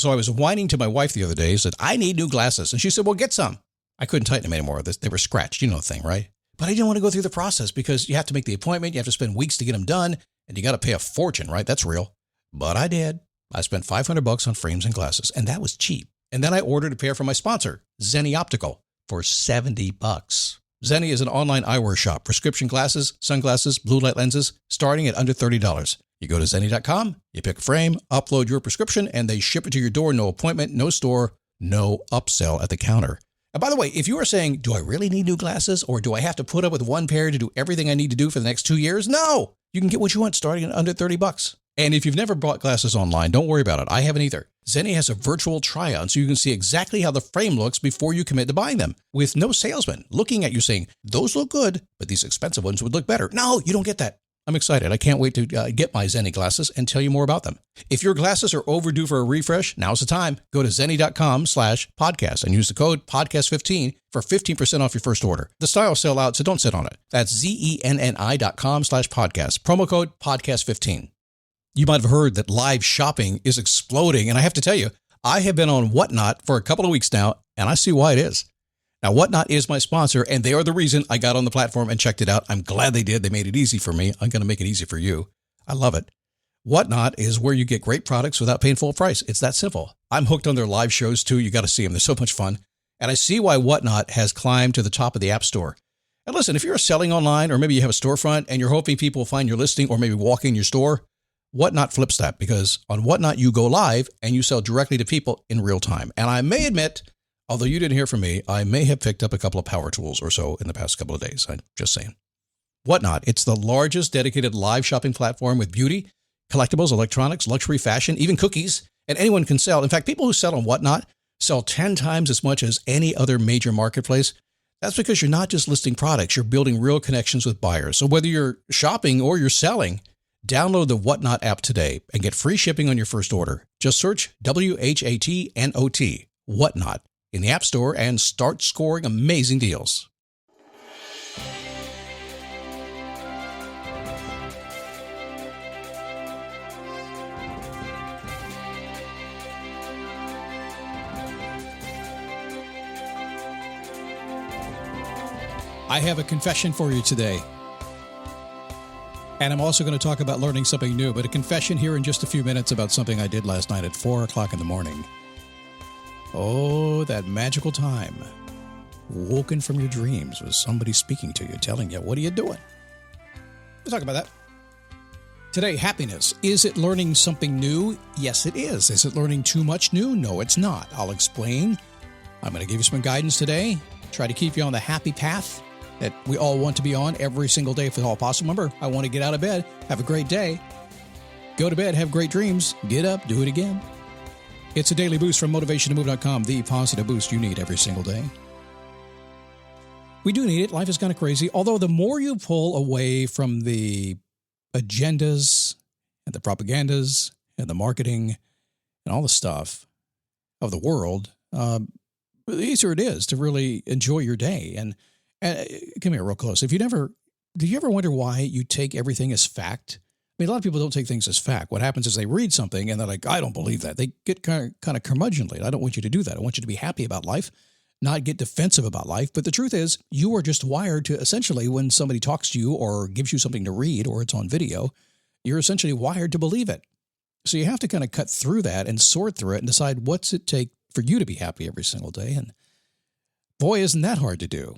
So I was whining to my wife the other day, said, I need new glasses. And she said, well, get some. I couldn't tighten them anymore. They were scratched. You know the thing, right? But I didn't want to go through the process because you have to make the appointment. You have to spend weeks to get them done. And you got to pay a fortune, right? That's real. But I did. I spent $500 on frames and glasses, and that was cheap. And then I ordered a pair from my sponsor, Zenni Optical, for $70. Zenni is an online eyewear shop. Prescription glasses, sunglasses, blue light lenses, starting at under $30. You go to Zenni.com, you pick a frame, upload your prescription, and they ship it to your door. No appointment, no store, no upsell at the counter. And by the way, if you are saying, do I really need new glasses, or do I have to put up with one pair to do everything I need to do for the next 2 years? No! You can get what you want starting at under $30. And if you've never bought glasses online, don't worry about it. I haven't either. Zenni has a virtual try-on, so you can see exactly how the frame looks before you commit to buying them, with no salesman looking at you saying, those look good, but these expensive ones would look better. No, you don't get that. I'm excited. I can't wait to get my Zenni glasses and tell you more about them. If your glasses are overdue for a refresh, now's the time. Go to Zenni.com/podcast and use the code podcast15 for 15% off your first order. The styles sell out, so don't sit on it. That's Zenni.com/podcast. Promo code podcast15. You might have heard that live shopping is exploding, and I have to tell you, I have been on Whatnot for a couple of weeks now, and I see why it is. Now, Whatnot is my sponsor, and they are the reason I got on the platform and checked it out. I'm glad they did. They made it easy for me. I'm going to make it easy for you. I love it. Whatnot is where you get great products without paying full price. It's that simple. I'm hooked on their live shows, too. You got to see them. They're so much fun. And I see why Whatnot has climbed to the top of the App Store. And listen, if you're selling online, or maybe you have a storefront and you're hoping people will find your listing or maybe walk in your store, Whatnot flips that, because on Whatnot, you go live and you sell directly to people in real time. And I may admit, although you didn't hear from me, I may have picked up a couple of power tools or so in the past couple of days. I'm just saying. Whatnot, it's the largest dedicated live shopping platform with beauty, collectibles, electronics, luxury, fashion, even cookies, and anyone can sell. In fact, people who sell on Whatnot sell 10 times as much as any other major marketplace. That's because you're not just listing products, you're building real connections with buyers. So whether you're shopping or you're selling, download the Whatnot app today and get free shipping on your first order. Just search WHATNOT, Whatnot, in the App Store and start scoring amazing deals. I have a confession for you today. And I'm also going to talk about learning something new, but a confession here in just a few minutes about something I did last night at 4 o'clock in the morning. Oh, that magical time. Woken from your dreams with somebody speaking to you, telling you, what are you doing? We'll talk about that. Today, happiness. Is it learning something new? Yes, it is. Is it learning too much new? No, it's not. I'll explain. I'm going to give you some guidance today. Try to keep you on the happy path that we all want to be on every single day if at all possible. Remember, I want to get out of bed, have a great day, go to bed, have great dreams, get up, do it again. It's a daily boost from motivationtomove.com, the positive boost you need every single day. We do need it. Life is kind of crazy. Although the more you pull away from the agendas and the propagandas and the marketing and all the stuff of the world, the easier it is to really enjoy your day. And come here real close. Did you ever wonder why you take everything as fact? I mean, a lot of people don't take things as fact. What happens is they read something and they're like, I don't believe that. They get kind of curmudgeonly. I don't want you to do that. I want you to be happy about life, not get defensive about life. But the truth is, you are just wired to essentially, when somebody talks to you or gives you something to read or it's on video, you're essentially wired to believe it. So you have to kind of cut through that and sort through it and decide what's it take for you to be happy every single day. And boy, isn't that hard to do.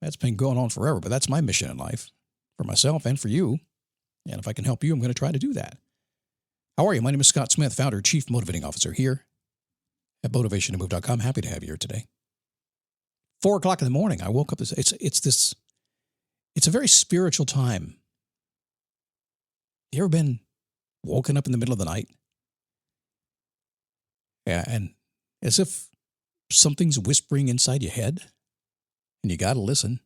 That's been going on forever, but that's my mission in life for myself and for you. And if I can help you, I'm going to try to do that. How are you? My name is Scott Smith, founder, chief motivating officer here at motivationtomove.com. Happy to have you here today. 4 o'clock in the morning, I woke up. It's a very spiritual time. You ever been woken up in the middle of the night? Yeah, and as if something's whispering inside your head. And you got to listen.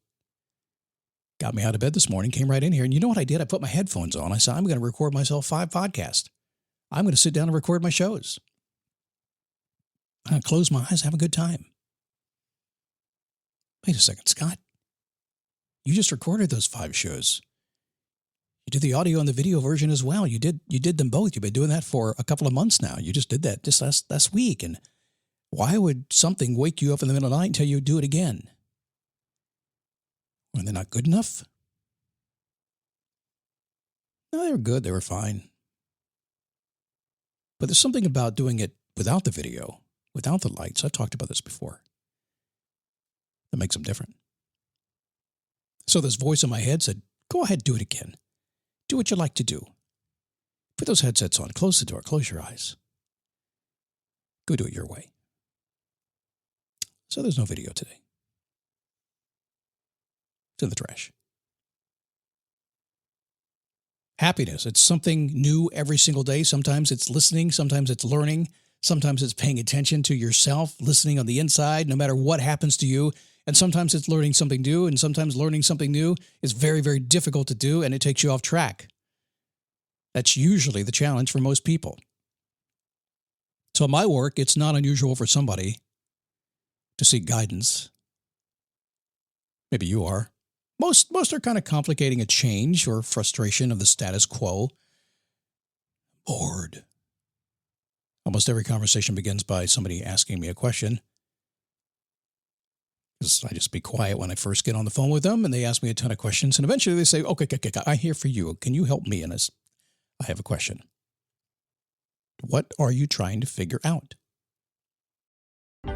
Got me out of bed this morning, came right in here. And you know what I did? I put my headphones on. I said, I'm going to record myself 5 podcasts. I'm going to sit down and record my shows. I'm going to close my eyes, have a good time. Wait a second, Scott. You just recorded those 5 shows. You did the audio and the video version as well. You did them both. You've been doing that for a couple of months now. You just did that just last week. And why would something wake you up in the middle of the night and tell you to do it again? Were they not good enough? No, they were good. They were fine. But there's something about doing it without the video, without the lights. I've talked about this before. That makes them different. So this voice in my head said, go ahead, do it again. Do what you like to do. Put those headsets on. Close the door. Close your eyes. Go do it your way. So there's no video today. It's in the trash. Happiness. It's something new every single day. Sometimes it's listening. Sometimes it's learning. Sometimes it's paying attention to yourself, listening on the inside, no matter what happens to you. And sometimes it's learning something new. And sometimes learning something new is very, very difficult to do, and it takes you off track. That's usually the challenge for most people. So in my work, it's not unusual for somebody to seek guidance. Maybe you are. Most are kind of complicating a change or frustration of the status quo. Bored. Almost every conversation begins by somebody asking me a question. Because I just be quiet when I first get on the phone with them, and they ask me a ton of questions, and eventually they say, okay, I'm here for you. Can you help me? And I have a question. What are you trying to figure out?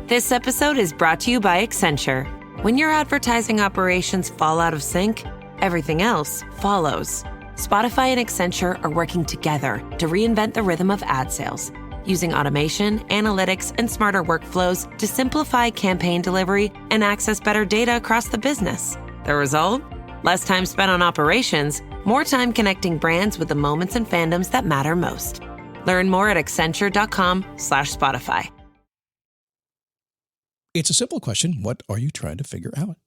This episode is brought to you by Accenture. When your advertising operations fall out of sync, everything else follows. Spotify and Accenture are working together to reinvent the rhythm of ad sales, using automation, analytics, and smarter workflows to simplify campaign delivery and access better data across the business. The result? Less time spent on operations, more time connecting brands with the moments and fandoms that matter most. Learn more at Accenture.com/Spotify. It's a simple question. What are you trying to figure out?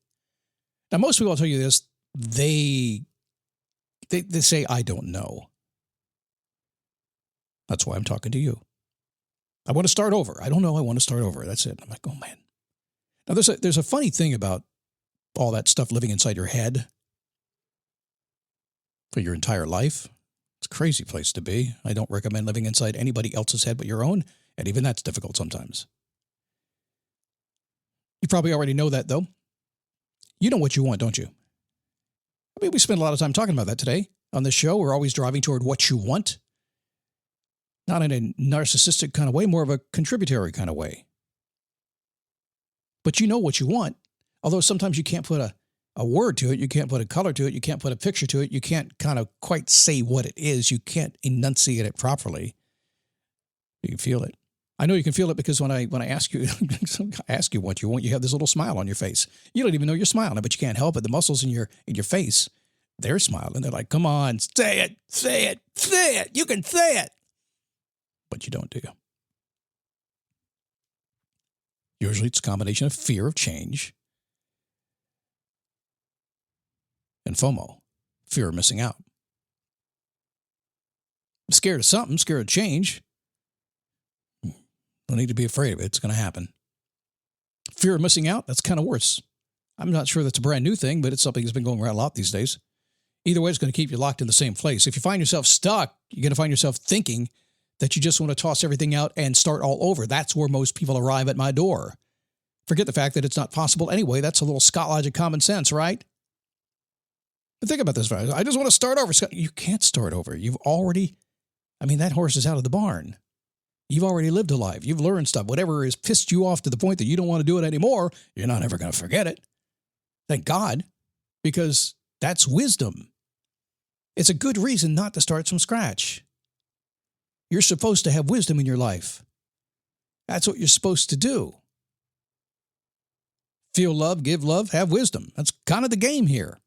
Now, most people will tell you this. They say, I don't know. That's why I'm talking to you. I want to start over. I don't know. I want to start over. That's it. I'm like, oh, man. Now, there's a funny thing about all that stuff living inside your head for your entire life. It's a crazy place to be. I don't recommend living inside anybody else's head but your own, and even that's difficult sometimes. You probably already know that, though. You know what you want, don't you? I mean, we spend a lot of time talking about that today on this show. We're always driving toward what you want. Not in a narcissistic kind of way, more of a contributory kind of way. But you know what you want, although sometimes you can't put a word to it, you can't put a color to it, you can't put a picture to it, you can't kind of quite say what it is, you can't enunciate it properly. You can feel it. I know you can feel it because when I ask you what you want, you have this little smile on your face. You don't even know you're smiling, but you can't help it. The muscles in your face, they're smiling. They're like, come on, say it, say it, say it. You can say it. But you don't, do you? Usually it's a combination of fear of change and FOMO, fear of missing out. I'm scared of something, scared of change. Don't need to be afraid of it. It's going to happen. Fear of missing out, that's kind of worse. I'm not sure that's a brand new thing, but it's something that's been going around a lot these days. Either way, it's going to keep you locked in the same place. If you find yourself stuck, you're going to find yourself thinking that you just want to toss everything out and start all over. That's where most people arrive at my door. Forget the fact that it's not possible anyway. That's a little Scott logic common sense, right? But think about this. I just want to start over. Scott, you can't start over. That horse is out of the barn. You've already lived a life. You've learned stuff. Whatever has pissed you off to the point that you don't want to do it anymore, you're not ever going to forget it. Thank God, because that's wisdom. It's a good reason not to start from scratch. You're supposed to have wisdom in your life. That's what you're supposed to do. Feel love, give love, have wisdom. That's kind of the game here.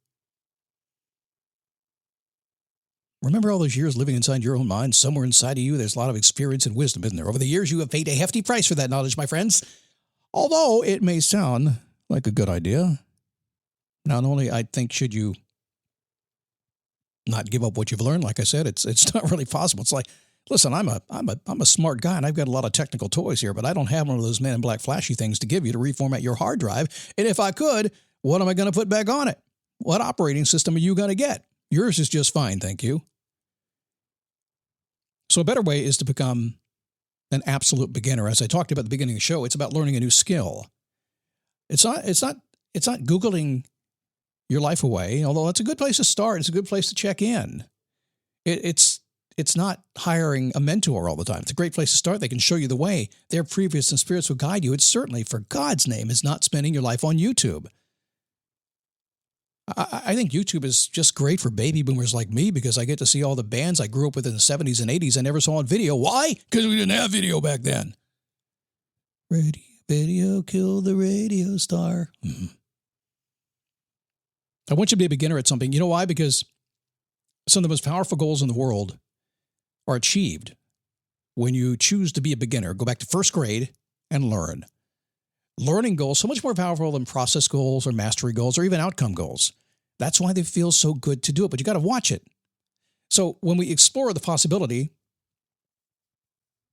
Remember all those years living inside your own mind? Somewhere inside of you, there's a lot of experience and wisdom, isn't there? Over the years, you have paid a hefty price for that knowledge, my friends. Although it may sound like a good idea, not only I think should you not give up what you've learned. Like I said, it's not really possible. It's like, listen, I'm a smart guy and I've got a lot of technical toys here, but I don't have one of those Men in Black flashy things to give you to reformat your hard drive. And if I could, what am I going to put back on it? What operating system are you going to get? Yours is just fine, thank you. So a better way is to become an absolute beginner. As I talked about at the beginning of the show, it's about learning a new skill. It's not Googling your life away, although that's a good place to start. It's a good place to check in. It's not hiring a mentor all the time. It's a great place to start. They can show you the way. Their previous and spirits will guide you. It's certainly, for God's name, is not spending your life on YouTube. I think YouTube is just great for baby boomers like me because I get to see all the bands I grew up with in the 70s and 80s I never saw on video. Why? Because we didn't have video back then. Video killed the radio star. Mm-hmm. I want you to be a beginner at something. You know why? Because some of the most powerful goals in the world are achieved when you choose to be a beginner. Go back to first grade and learn. Learning goals, so much more powerful than process goals or mastery goals or even outcome goals. That's why they feel so good to do it, but you got to watch it. So when we explore the possibility,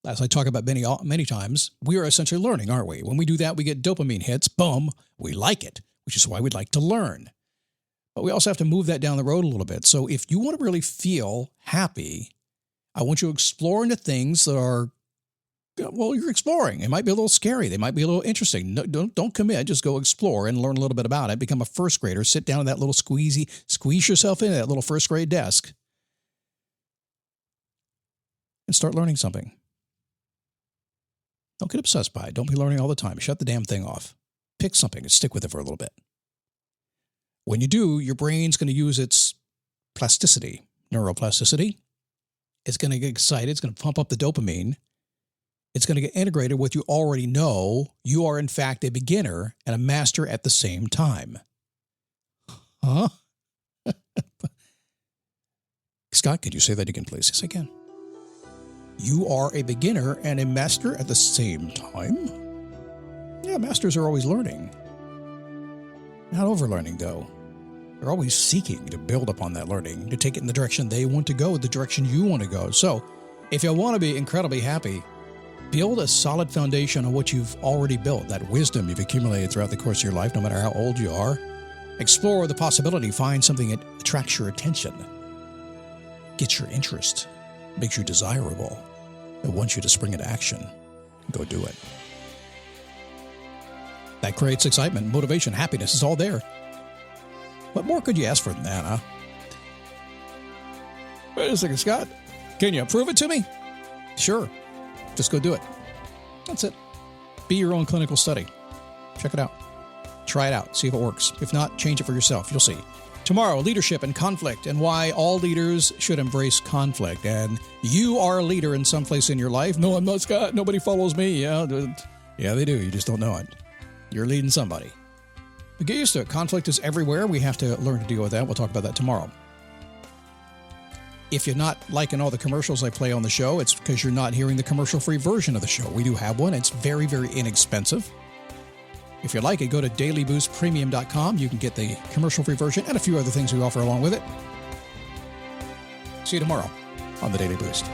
as I talk about many times, we are essentially learning, aren't we? When we do that, we get dopamine hits. Boom, we like it, which is why we'd like to learn. But we also have to move that down the road a little bit. So if you want to really feel happy, I want you to explore into things that are, well, you're exploring. It might be a little scary. They might be a little interesting. No, don't commit. Just go explore and learn a little bit about it. Become a first grader. Sit down at that little squeeze yourself into that little first grade desk and start learning something. Don't get obsessed by it. Don't be learning all the time. Shut the damn thing off. Pick something and stick with it for a little bit. When you do, your brain's going to use its plasticity, neuroplasticity. It's going to get excited. It's going to pump up the dopamine. It's going to get integrated with what you already know. You are, in fact, a beginner and a master at the same time. Huh? Scott, could you say that again, please? Yes, I can. You are a beginner and a master at the same time? Yeah, masters are always learning. Not overlearning, though. They're always seeking to build upon that learning, to take it in the direction they want to go, the direction you want to go. So, if you want to be incredibly happy, build a solid foundation on what you've already built, that wisdom you've accumulated throughout the course of your life, no matter how old you are. Explore the possibility, find something that attracts your attention, gets your interest, makes you desirable, and wants you to spring into action. Go do it. That creates excitement, motivation, happiness. It's all there. What more could you ask for than that, huh? Wait a second, Scott. Can you prove it to me? Sure. Just go do it. That's it. Be your own clinical study. Check it out. Try it out. See if it works. If not, change it for yourself. You'll see. Tomorrow, leadership and conflict and why all leaders should embrace conflict. And you are a leader in some place in your life. No, I'm not, Scott. Nobody follows me. Yeah, they do. You just don't know it. You're leading somebody. But get used to it. Conflict is everywhere. We have to learn to deal with that. We'll talk about that tomorrow. If you're not liking all the commercials I play on the show, it's because you're not hearing the commercial-free version of the show. We do have one. It's very, very inexpensive. If you like it, go to dailyboostpremium.com. You can get the commercial-free version and a few other things we offer along with it. See you tomorrow on the Daily Boost.